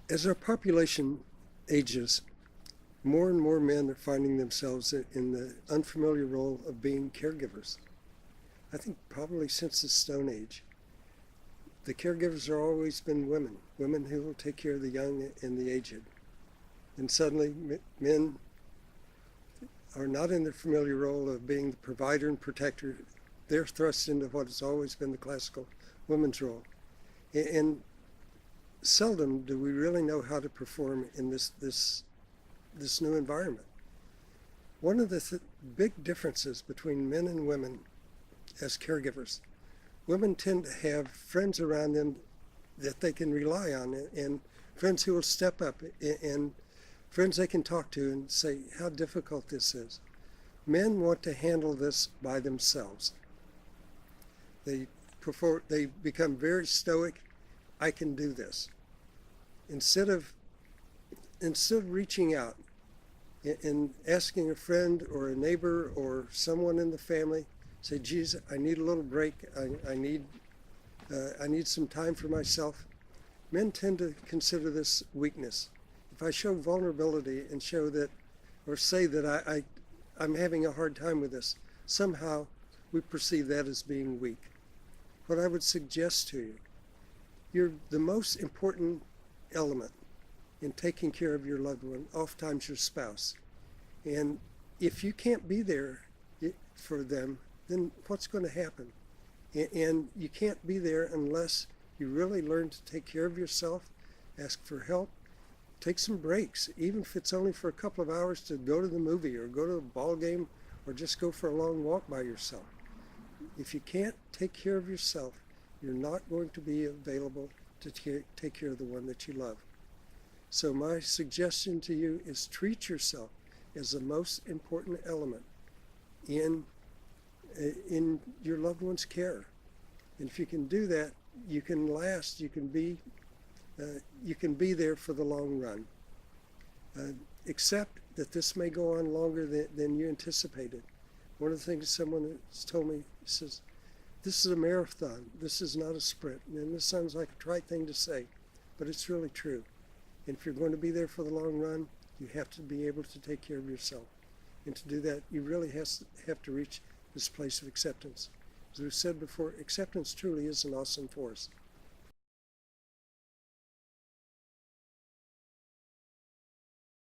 As our population ages, more and more men are finding themselves in the unfamiliar role of being caregivers. I think probably since the Stone Age, the caregivers have always been women, women who will take care of the young and the aged. And suddenly, men are not in the familiar role of being the provider and protector. They're thrust into what has always been the classical woman's role. And seldom do we really know how to perform in this new environment. One of the big differences between men and women as caregivers, women tend to have friends around them that they can rely on, and friends who will step up, and friends they can talk to and say how difficult this is. Men want to handle this by themselves. They become very stoic. I can do this. Instead of reaching out and asking a friend or a neighbor or someone in the family, say, geez, I need a little break. I need some time for myself. Men tend to consider this weakness. If I show vulnerability and show that, or say that I'm having a hard time with this, somehow we perceive that as being weak. What I would suggest to you, the most important element in taking care of your loved one, oftentimes your spouse. And if you can't be there for them, then what's going to happen? And you can't be there unless you really learn to take care of yourself, ask for help, take some breaks, even if it's only for a couple of hours to go to the movie or go to a ball game or just go for a long walk by yourself. If you can't take care of yourself, you're not going to be available to take care of the one that you love. So my suggestion to you is treat yourself as the most important element in your loved one's care. And if you can do that, you can last, you can be there for the long run. Accept that this may go on longer than you anticipated. One of the things someone has told me, says, this is a marathon, this is not a sprint. And this sounds like a trite thing to say, but it's really true. And if you're going to be there for the long run, you have to be able to take care of yourself. And to do that, you really have to reach this place of acceptance. As we've said before, acceptance truly is an awesome force.